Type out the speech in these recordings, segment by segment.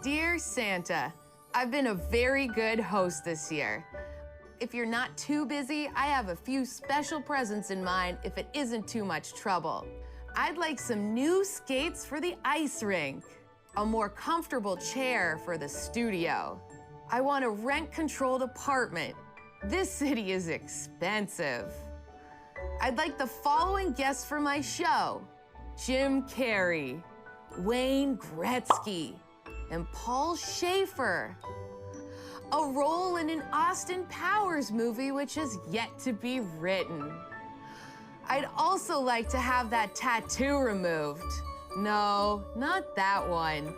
Dear Santa, I've been a very good host this year. If you're not too busy, I have a few special presents in mind if it isn't too much trouble. I'd like some new skates for the ice rink, a more comfortable chair for the studio. I want a rent-controlled apartment. This city is expensive. I'd like the following guests for my show: Jim Carrey, Wayne Gretzky, and Paul Schaefer. A role in an Austin Powers movie which has yet to be written. I'd also like to have that tattoo removed. No, not that one.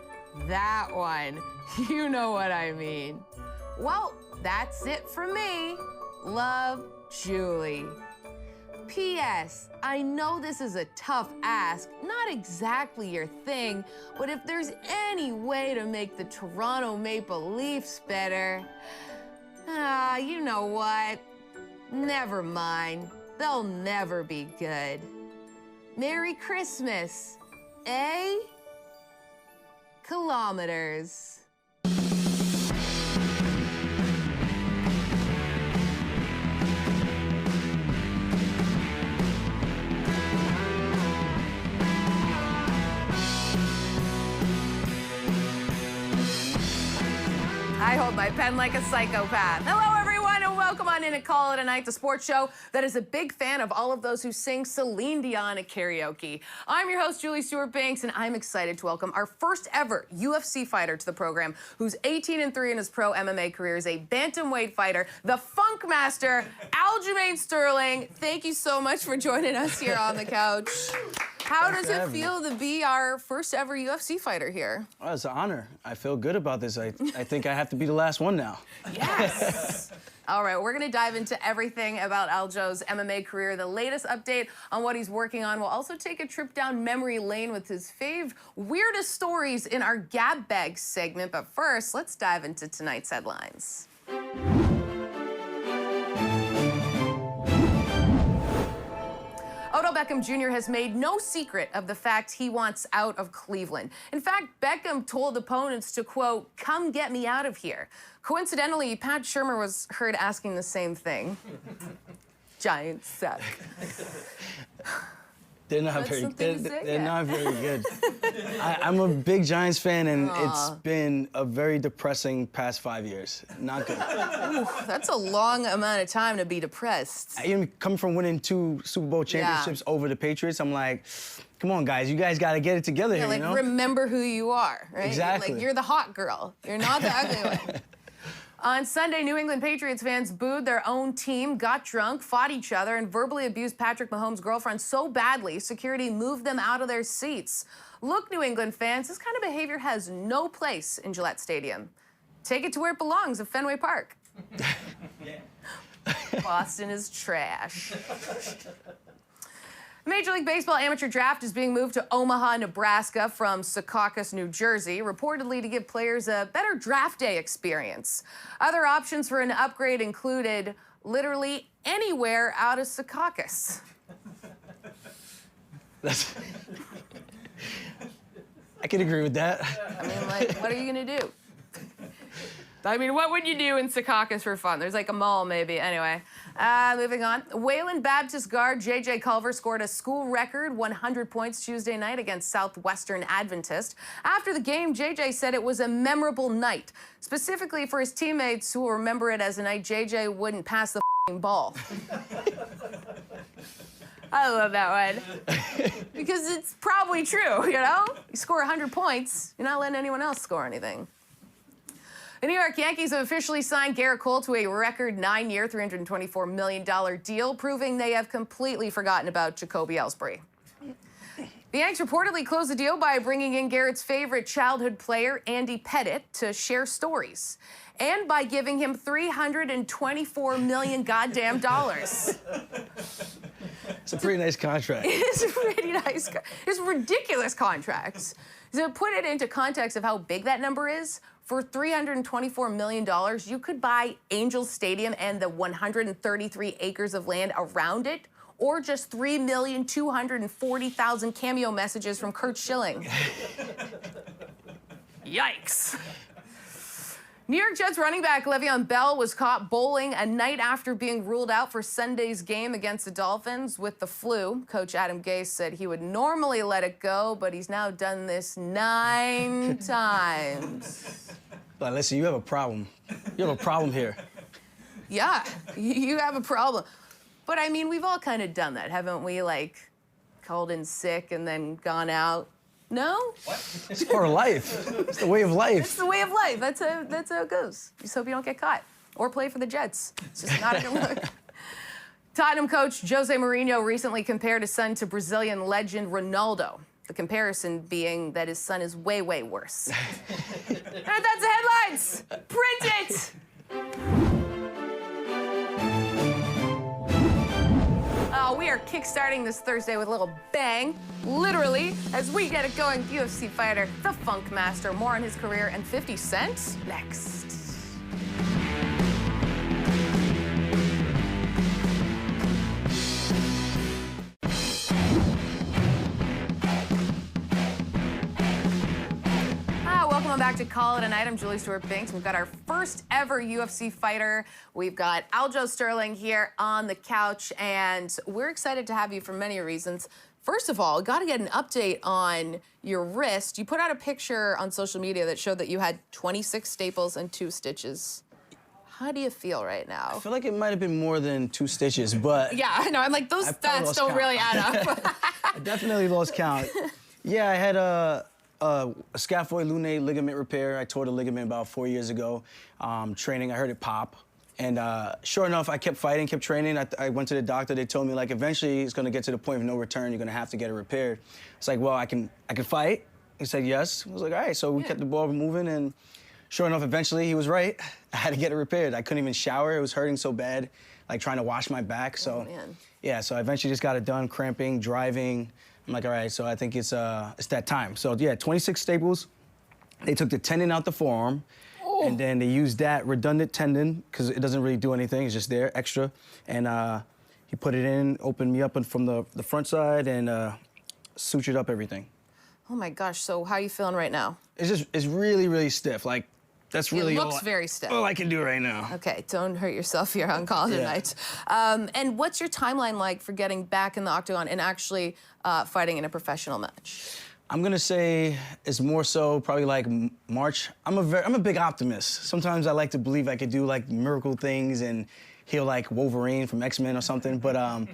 That one. You know what I mean. Well, that's it for me. Love, Julie. P.S. I know this is a tough ask, not exactly your thing, but if there's any way to make the Toronto Maple Leafs better, you know what? Never mind. They'll never be good. Merry Christmas, eh? Kilometers. I hold my pen like a psychopath. Hello, everyone, and welcome on in to Call It a Night, the sports show that is a big fan of all of those who sing Celine Dion at karaoke. I'm your host, Julie Stewart-Binks, and I'm excited to welcome our first ever UFC fighter to the program, who's 18-3 in his pro MMA career, is a bantamweight fighter, the Funk Master, Aljamain Sterling. Thank you so much for joining us here on the couch. How does it feel to be our first ever UFC fighter here? Oh, it's an honor. I feel good about this. I think I have to be the last one now. Yes. All right, we're going to dive into everything about Aljo's MMA career, the latest update on what he's working on. We'll also take a trip down memory lane with his weirdest stories in our gabbag segment. But first, let's dive into tonight's headlines. Odell Beckham Jr. has made no secret of the fact he wants out of Cleveland. In fact, Beckham told opponents to, quote, "Come get me out of here." Coincidentally, Pat Shurmur was heard asking the same thing. Giants suck. They're not very good. They're not very good. I'm a big Giants fan, and it's been a very depressing past 5 years. Not good. Ooh, that's a long amount of time to be depressed. Even coming from winning 2 Super Bowl championships over the Patriots, I'm like, come on, guys, you guys got to get it together here, like, you know? remember who you are, right? Exactly. Like, you're the hot girl. You're not the ugly one. On Sunday, New England Patriots fans booed their own team, got drunk, fought each other, and verbally abused Patrick Mahomes' girlfriend so badly, security moved them out of their seats. Look, New England fans, this kind of behavior has no place in Gillette Stadium. Take it to where it belongs, at Fenway Park. Boston is trash. Major League Baseball amateur draft is being moved to Omaha, Nebraska from Secaucus, New Jersey, reportedly to give players a better draft day experience. Other options for an upgrade included literally anywhere out of Secaucus. I can agree with that. I mean, like, what are you going to do? I mean, what would you do in Secaucus for fun? There's like a mall, maybe. Anyway, moving on. Wayland Baptist guard J.J. Culver scored a school record 100 points Tuesday night against Southwestern Adventist. After the game, J.J. said it was a memorable night, specifically for his teammates who will remember it as a night J.J. wouldn't pass the ball. I love that one. Because it's probably true, you know? You score 100 points, you're not letting anyone else score anything. The New York Yankees have officially signed Garrett Cole to a record 9-year, $324 million deal, proving they have completely forgotten about Jacoby Ellsbury. The Yanks reportedly closed the deal by bringing in Garrett's favorite childhood player, Andy Pettitte, to share stories, and by giving him $324 million goddamn dollars. It's a pretty nice contract. It is a pretty nice, it's a ridiculous contract. To put it into context of how big that number is, for $324 million, you could buy Angels Stadium and the 133 acres of land around it, or just 3,240,000 cameo messages from Kurt Schilling. Yikes. New York Jets running back Le'Veon Bell was caught bowling a night after being ruled out for Sunday's game against the Dolphins with the flu. Coach Adam Gase said he would normally let it go, but he's now done this 9 times. But listen, you have a problem. You have a problem here. Yeah, you have a problem. But I mean, we've all kind of done that, haven't we? Like, called in sick and then gone out. No? What? It's part of life. It's the way of life. It's the way of life. That's how it goes. Just hope you don't get caught or play for the Jets. It's just not a good look. Tottenham coach Jose Mourinho recently compared his son to Brazilian legend Ronaldo. The comparison being that his son is way, way worse. And that's the headlines. Print it. We are kickstarting this Thursday with a little bang, literally, as we get it going. UFC fighter, the Funk Master. More on his career and 50 Cent next. Welcome back to Call It a Night. I'm Julie Stewart-Binks. We've got our first ever UFC fighter. We've got Aljo Sterling here on the couch, and we're excited to have you for many reasons. First of all, got to get an update on your wrist. You put out a picture on social media that showed that you had 26 staples and 2 stitches. How do you feel right now? I feel like it might have been more than 2 stitches, but... Yeah, I know. I'm like, those stats don't really add up. I definitely lost count. Yeah, I had a scaphoid lunate ligament repair. I tore the ligament about 4 years ago. Training, I heard it pop. And sure enough, I kept fighting, kept training. I went to the doctor. They told me, like, eventually it's going to get to the point of no return. You're going to have to get it repaired. It's like, well, I can fight. He said yes. I was like, all right. So we kept the ball moving. And sure enough, eventually he was right. I had to get it repaired. I couldn't even shower. It was hurting so bad, like trying to wash my back. So, yeah, so I eventually just got it done, cramping, driving. I'm like, all right, so I think it's that time. So yeah, 26 staples. They took the tendon out the forearm, and then they used that redundant tendon, because it doesn't really do anything, it's just there, extra. And he put it in, opened me up from the front side, and sutured up everything. Oh my gosh, so how are you feeling right now? It's really, really stiff. Like, that's really it looks very stiff. All I can do right now. Okay, don't hurt yourself here on Call It a Night. And what's your timeline like for getting back in the octagon and actually fighting in a professional match? I'm gonna say it's more so probably like March. I'm a big optimist. Sometimes I like to believe I could do like miracle things and heal like Wolverine from X-Men or something, but I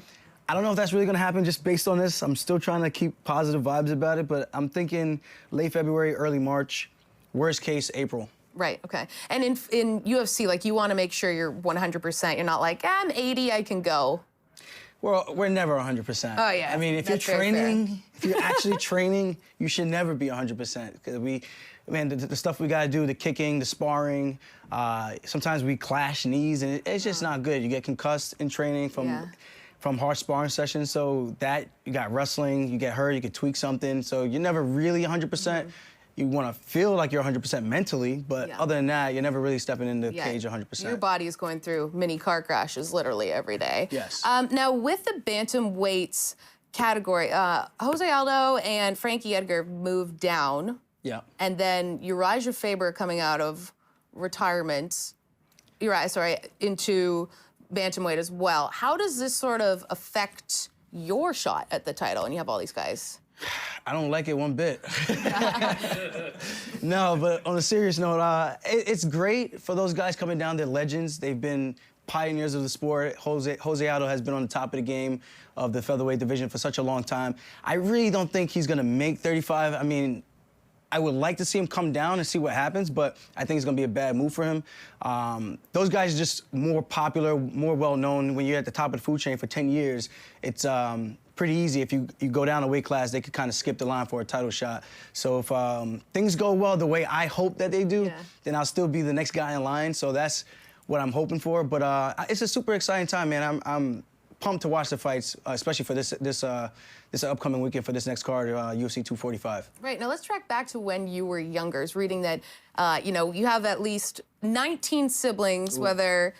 don't know if that's really gonna happen just based on this. I'm still trying to keep positive vibes about it, but I'm thinking late February, early March, worst case, April. Right, okay. And in UFC, like, you want to make sure you're 100%. You're not like, I'm 80, I can go. Well, we're never 100%. Oh, yeah. I mean, if you're training, if you're actually training, you should never be 100%. Because the stuff we got to do, the kicking, the sparring, sometimes we clash knees, and it's just not good. You get concussed in training from hard sparring sessions, so that, you got wrestling, you get hurt, you could tweak something, so you're never really 100%. You want to feel like you're 100% mentally, but other than that, you're never really stepping in the cage 100%. Your body is going through mini car crashes literally every day. Yes. Now, with the bantamweights category, Jose Aldo and Frankie Edgar moved down. Yeah. And then Uriah Faber coming out of retirement, into bantamweight as well. How does this sort of affect your shot at the title? And you have all these guys. I don't like it one bit. No, but on a serious note, it's great for those guys coming down. They're legends. They've been pioneers of the sport. Jose Aldo has been on the top of the game of the featherweight division for such a long time. I really don't think he's gonna make 35. I mean, I would like to see him come down and see what happens, but I think it's gonna be a bad move for him. Those guys are just more popular, more well-known. When you're at the top of the food chain for 10 years, it's pretty easy. If you go down a weight class, they could kind of skip the line for a title shot. So if things go well the way I hope that they do, then I'll still be the next guy in line. So that's what I'm hoping for. But it's a super exciting time, man. I'm pumped to watch the fights, especially for this upcoming weekend for this next card, UFC 245. Right, now let's track back to when you were younger. I was reading that, you have at least 19 siblings, whether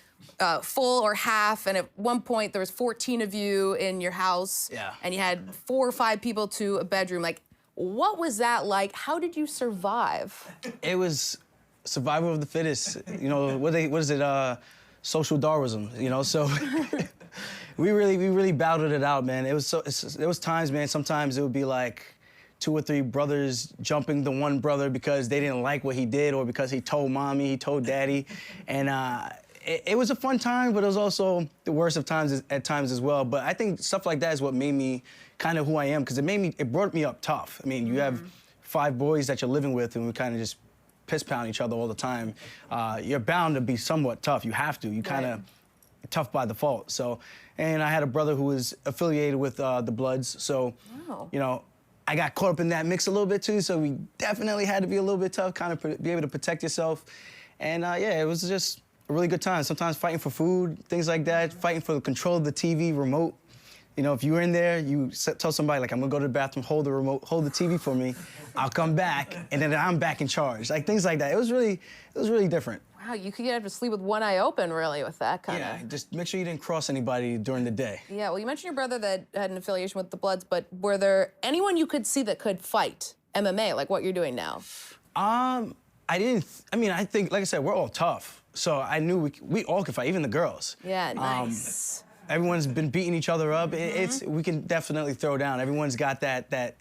full or half, and at one point there was 14 of you in your house, and you had 4 or 5 people to a bedroom. Like, What was that like? How did you survive? It was survival of the fittest. You know, what is it? Social Darwinism. You know, so we really battled it out, man. It was times, man. Sometimes it would be like 2 or 3 brothers jumping the one brother because they didn't like what he did or because he told mommy, he told daddy, and it was a fun time, but it was also the worst of times at times as well. But I think stuff like that is what made me kind of who I am, because it brought me up tough. I mean, you have 5 boys that you're living with, and we kind of just piss pound each other all the time. You're bound to be somewhat tough. You have to. You kind of tough by default. So, and I had a brother who was affiliated with the Bloods, so you know, I got caught up in that mix a little bit too. So we definitely had to be a little bit tough, kind of be able to protect yourself. And yeah, it was just a really good time. Sometimes fighting for food, things like that, fighting for the control of the TV remote. You know, if you were in there, you tell somebody, like, I'm gonna go to the bathroom, hold the remote, hold the TV for me, I'll come back, and then I'm back in charge. Like, things like that. It was really different. Wow, you could have to sleep with one eye open, really, with that kind of... Yeah, just make sure you didn't cross anybody during the day. Yeah, well, you mentioned your brother that had an affiliation with the Bloods, but were there anyone you could see that could fight MMA, like what you're doing now? I think, like I said, we're all tough. So I knew we all could fight, even the girls. Yeah, nice. Everyone's been beating each other up. We can definitely throw down. Everyone's got that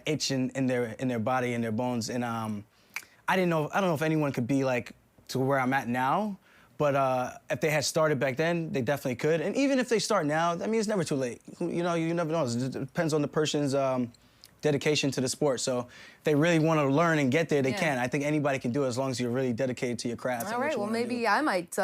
itch in their body, in their bones. And I don't know if anyone could be like to where I'm at now, but if they had started back then, they definitely could. And even if they start now, I mean, it's never too late. You know, you never know. It depends on the person's dedication to the sport. So if they really want to learn and get there, they can. I think anybody can do it as long as you're really dedicated to your craft. All right, well, maybe I might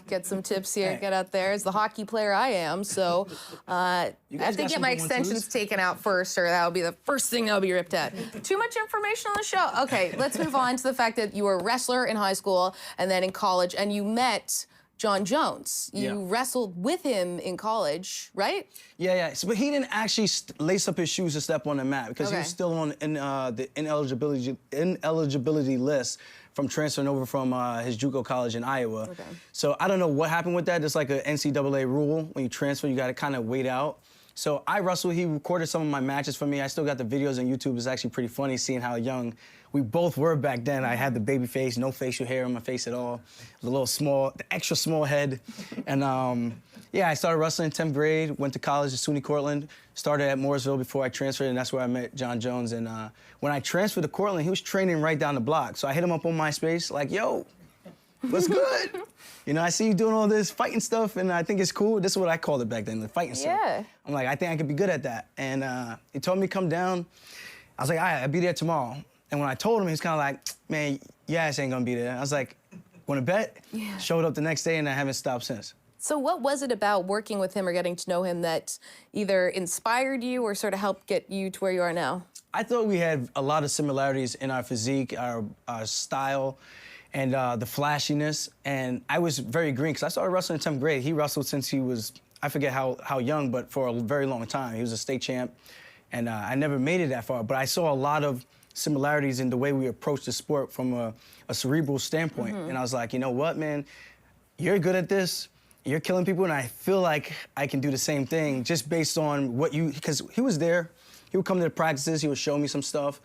get some tips here, get out there as the hockey player I am. So I have to get my extensions taken out first, or that'll be the first thing that'll be ripped out. Too much information on the show. Okay, let's move on to the fact that you were a wrestler in high school and then in college, and you met Jon Jones. You wrestled with him in college, right? Yeah. So, but he didn't actually lace up his shoes to step on the mat because he was still on the ineligibility list from transferring over from his JUCO college in Iowa. So I don't know what happened with that. There's like an NCAA rule. When you transfer, you got to kind of wait out. So I wrestled. He recorded some of my matches for me. I still got the videos on YouTube. It's actually pretty funny seeing how young we both were back then. I had the baby face, no facial hair on my face at all, the little small, the extra small head. And yeah, I started wrestling in 10th grade, went to college at SUNY Cortland, started at Mooresville before I transferred, and that's where I met Jon Jones. And when I transferred to Cortland, he was training right down the block. So I hit him up on MySpace, like, yo, what's good? You know, I see you doing all this fighting stuff, and I think it's cool. This is what I called it back then, the fighting stuff. I'm like, I think I could be good at that. And he told me to come down. I was like, all right, I'll be there tomorrow. And when I told him, he was kind of like, man, your ass ain't gonna be there. I was like, wanna bet? Showed up the next day, and I haven't stopped since. So what was it about working with him or getting to know him that either inspired you or sort of helped get you to where you are now? I thought we had a lot of similarities in our physique, our style, and the flashiness. And I was very green, because I started wrestling in 10th grade. He wrestled since he was, I forget how young, but for a very long time. He was a state champ, and I never made it that far. But I saw a lot of similarities in the way we approach the sport from a cerebral standpoint. And I was like, you know what, man? You're good at this. You're killing people, and I feel like I can do the same thing just based on what you, because he was there. He would come to the practices. He would show me some stuff.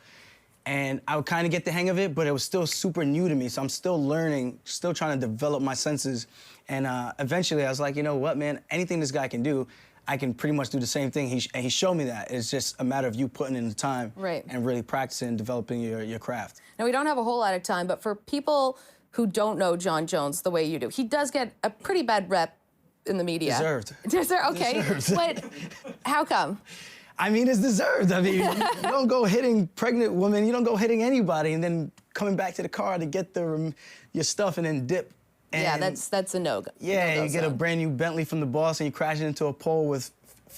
And I would kind of get the hang of it, but it was still super new to me. So I'm still learning, still trying to develop my senses. And eventually I was like, you know what, man? Anything this guy can do, I can pretty much do the same thing. And he showed me that. It's just a matter of you putting in the time and really practicing and developing your craft. Now, we don't have a whole lot of time, but for people who don't know Jon Jones the way you do, he does get a pretty bad rep in the media. Deserved. Okay, deserved. But how come? I mean, it's deserved. I mean, you don't go hitting pregnant women, you don't go hitting anybody and then coming back to the car to get your stuff and then dip. And yeah, that's a no-go. Yeah, you get a brand new Bentley from the boss and you crash into a pole with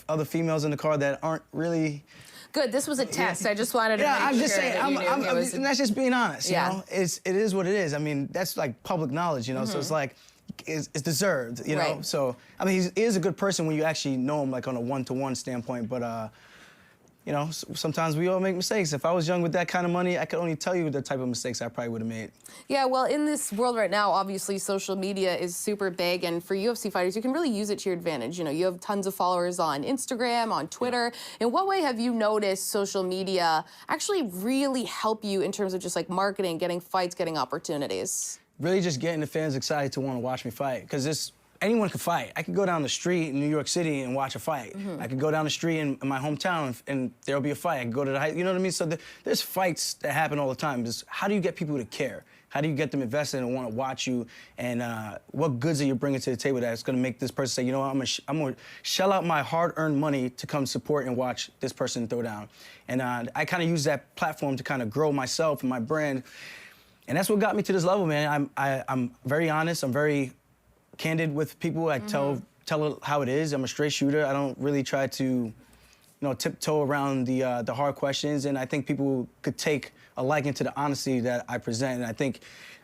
other females in the car that aren't really... Good, this was a test. I just wanted to make sure. Yeah, I'm just saying, and that's just being honest, you know? It is what it is. I mean, that's like public knowledge, you know? So it's like, it's deserved, you know? So, I mean, he is a good person when you actually know him like on a one-to-one standpoint, but you know, sometimes we all make mistakes. If I was young with that kind of money, I could only tell you the type of mistakes I probably would have made. Yeah, well, in this world right now, obviously, social media is super big, and for UFC fighters, you can really use it to your advantage. You know, you have tons of followers on Instagram, on Twitter. In what way have you noticed social media actually really help you in terms of just like marketing, getting fights, getting opportunities? Really just getting the fans excited to want to watch me fight, because anyone can fight. I could go down the street in New York City and watch a fight. I could go down the street in my hometown and there'll be a fight. I could go to the you know what I mean? So there's fights that happen all the time. Just how do you get people to care? How do you get them invested and want to watch you? And what goods are you bringing to the table that's going to make this person say, you know what, I'm going to shell out my hard-earned money to come support and watch this person throw down. And I kind of use that platform to kind of grow myself and my brand. And that's what got me to this level, man. I'm very honest. I'm very candid with people. I tell it how it is. I'm a straight shooter. I don't really try to, you know, tiptoe around the hard questions. And I think people could take a liking to the honesty that I present. And I think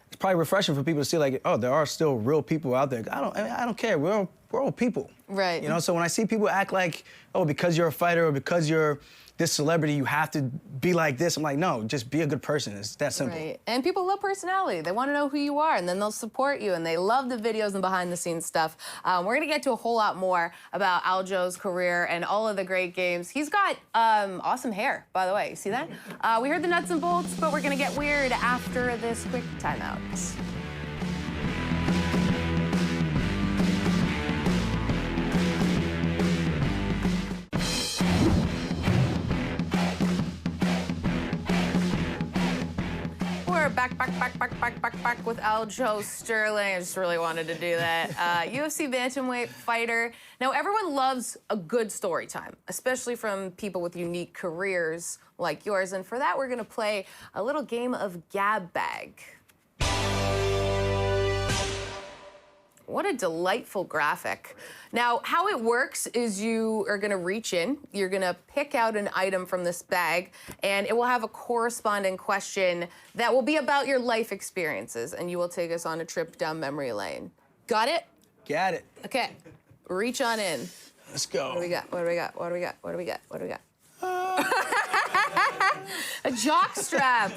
it's probably refreshing for people to see, like, oh, there are still real people out there. I don't care. We're all people. Right. You know, so when I see people act like, oh, because you're a fighter or because you're this celebrity, you have to be like this. I'm like, no, just be a good person. It's that simple. Right. And people love personality. They want to know who you are, and then they'll support you, and they love the videos and behind-the-scenes stuff. We're going to get to a whole lot more about Aljo's career and all of the great games. He's got awesome hair, by the way. You see that? We heard the nuts and bolts, but we're going to get weird after this quick timeout. Back with Aljo Sterling. I just really wanted to do that. UFC Bantamweight fighter. Now, everyone loves a good story time, especially from people with unique careers like yours. And for that, we're going to play a little game of gabbag. What a delightful graphic. Now, how it works is you are gonna reach in, you're gonna pick out an item from this bag, and it will have a corresponding question that will be about your life experiences, and you will take us on a trip down memory lane. Got it? Got it. Okay, reach on in. Let's go. What do we got? What do we got? What do we got? What do we got? What do we got? A jock strap.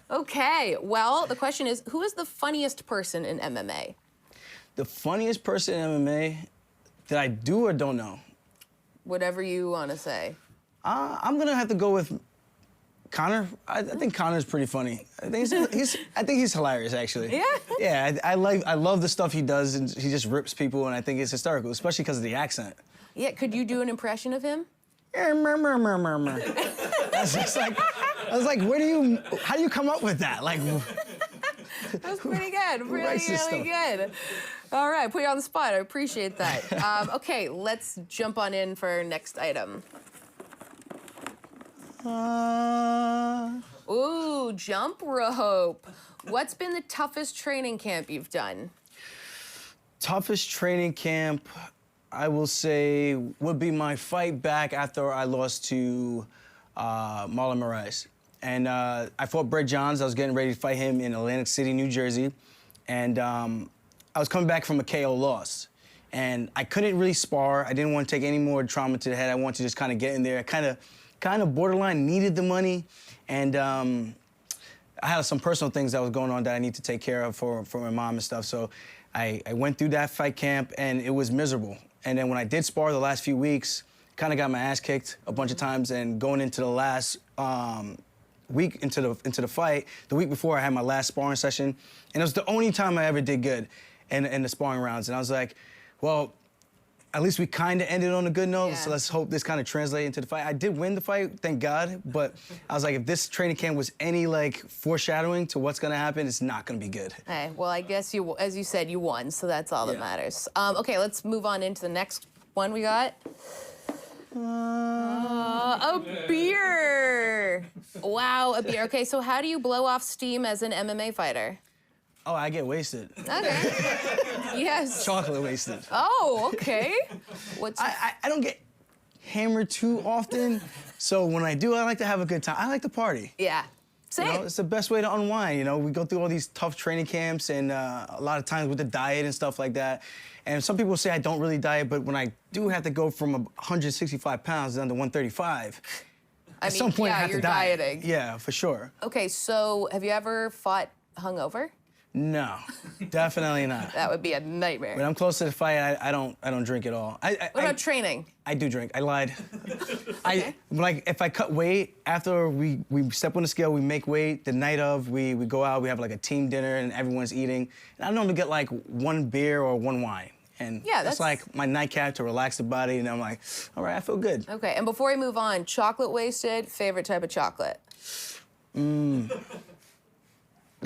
Okay, well, the question is, who is the funniest person in MMA? The funniest person in MMA that I do or don't know? Whatever you want to say. I'm gonna have to go with Conor. I think Conor's pretty funny. I think he's hilarious, actually. Yeah. Yeah, I love the stuff he does, and he just rips people, and I think it's hysterical, especially because of the accent. Yeah, could you do an impression of him? I was like, how do you come up with that? Like, that was pretty good. Really good. All right, put you on the spot. I appreciate that. Okay, let's jump on in for our next item. Ooh, jump rope. What's been the toughest training camp you've done? Toughest training camp, I will say, would be my fight back after I lost to Marlon Moraes. And I fought Brett Johns. I was getting ready to fight him in Atlantic City, New Jersey. And I was coming back from a KO loss. And I couldn't really spar. I didn't want to take any more trauma to the head. I wanted to just kind of get in there. I kind of borderline needed the money. And I had some personal things that was going on that I need to take care of for my mom and stuff. So I went through that fight camp, and it was miserable. And then when I did spar the last few weeks, kind of got my ass kicked a bunch of times. And going into the last week into the fight, the week before I had my last sparring session, and it was the only time I ever did good in the sparring rounds. And I was like, well, at least we kind of ended on a good note, so let's hope this kind of translates into the fight. I did win the fight, thank God, but I was like, if this training camp was any like foreshadowing to what's gonna happen, it's not gonna be good. Hey, well, I guess you, as you said, you won, so that's all that matters. Okay, let's move on into the next one we got. A beer. Wow, a beer. Okay, so how do you blow off steam as an MMA fighter? Oh, I get wasted. Okay. Yes. Chocolate wasted. Oh, okay. I don't get hammered too often, so when I do, I like to have a good time. I like to party. Yeah. Same. You know, it's the best way to unwind. You know, we go through all these tough training camps and a lot of times with the diet and stuff like that. And some people say I don't really diet, but when I do have to go from 165 pounds down to 135, I At mean, some point, yeah, I have you're to diet. dieting. Yeah, for sure. Okay, so have you ever fought hungover? No, definitely not. That would be a nightmare. When I'm close to the fight, I don't drink at all. What about training? I do drink. I lied. Okay. If I cut weight after we step on the scale, we make weight. The night of, we go out, we have like a team dinner, and everyone's eating. And I normally get like one beer or one wine, and yeah, that's like my nightcap to relax the body. And I'm like, all right, I feel good. Okay, and before we move on, chocolate wasted. Favorite type of chocolate?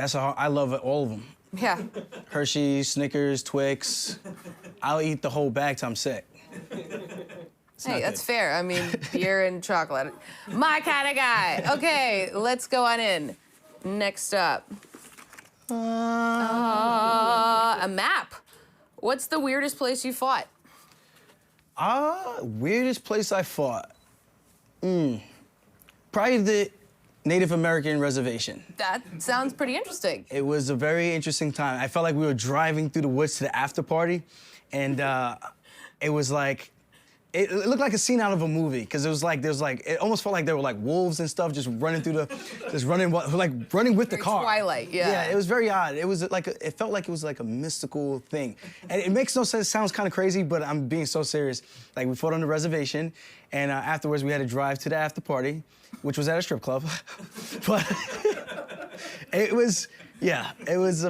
I love all of them. Yeah. Hershey, Snickers, Twix. I'll eat the whole bag till I'm sick. Hey, that's fair. I mean, beer and chocolate. My kind of guy. Okay, let's go on in. Next up. A map. What's the weirdest place you fought? Weirdest place I fought? Probably the Native American reservation. That sounds pretty interesting. It was a very interesting time. I felt like we were driving through the woods to the after party, and it was like, it looked like a scene out of a movie, because it almost felt like there were like wolves and stuff just running through running with the car. Twilight, yeah. Yeah, it was very odd. It was like, it felt like it was like a mystical thing. And it makes no sense, sounds kind of crazy, but I'm being so serious. Like, we fought on the reservation, and afterwards we had to drive to the after party, which was at a strip club. But it was a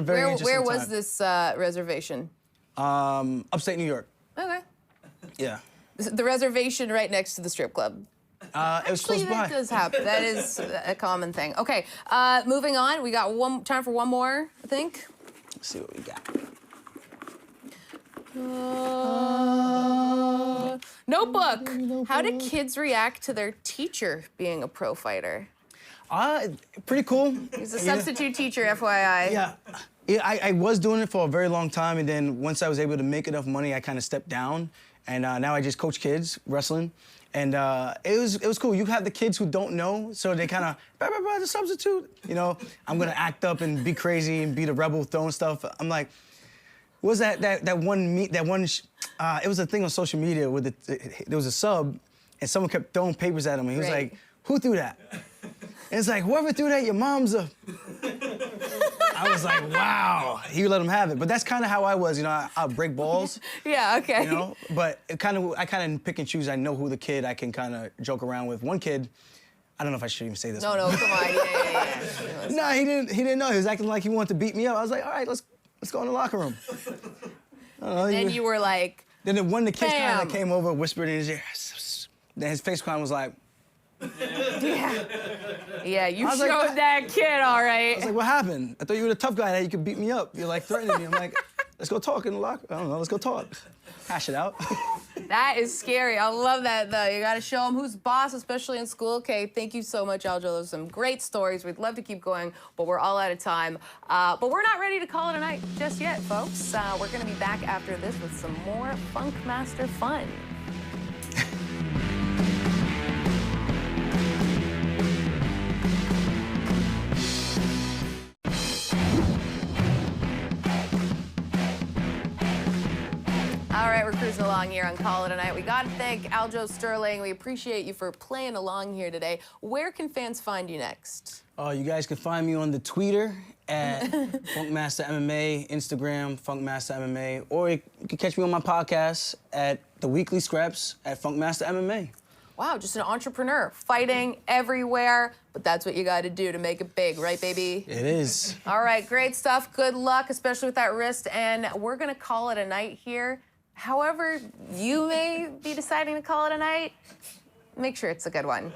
very interesting Where time. was this reservation? Upstate New York. Okay. Yeah. The reservation right next to the strip club. It was close by. That does happen. That is a common thing. Okay, moving on. We got time for one more, I think. Let's see what we got. Notebook. How do kids react to their teacher being a pro fighter? Pretty cool. He's a substitute teacher, FYI. Yeah. I was doing it for a very long time, and then once I was able to make enough money, I kind of stepped down, and now I just coach kids wrestling, and it was cool. You have the kids who don't know, so they kind of the substitute. You know, I'm gonna act up and be crazy and be the rebel throwing stuff. I'm like, what was that one? It was a thing on social media where there was a sub, and someone kept throwing papers at him, and he was like, "Who threw that?" And it's like, whoever threw that, your mom's a... I was like, wow. He let him have it. But that's kind of how I was, you know, I'll break balls. Yeah, okay. You know, but I kind of pick and choose. I know who the kid I can kind of joke around with. One kid, I don't know if I should even say this. No, come on, yeah. No, he didn't know. He was acting like he wanted to beat me up. I was like, all right, let's go in the locker room. Then you were like, Then one of the kids kind of came over, whispered in his ear. Then his face kind of was like, yeah, you showed that kid, all right. I was like, what happened? I thought you were the tough guy that you could beat me up. You're like threatening me. I'm like, let's go talk in the locker. I don't know, let's go talk. Hash it out. That is scary. I love that, though. You got to show them who's boss, especially in school. Okay, thank you so much, Aljo. Those are some great stories. We'd love to keep going, but we're all out of time. But we're not ready to call it a night just yet, folks. We're going to be back after this with some more Funk Master fun. All right, we're cruising along here on Call It a Night. We got to thank Aljo Sterling. We appreciate you for playing along here today. Where can fans find you next? You guys can find me on the Twitter at Funkmaster MMA, Instagram, Funkmaster MMA, or you can catch me on my podcast at The Weekly Scraps at Funkmaster MMA. Wow, just an entrepreneur, fighting everywhere, but that's what you got to do to make it big, right, baby? It is. All right, great stuff. Good luck, especially with that wrist, and we're going to call it a night here. However you may be deciding to call it a night, make sure it's a good one.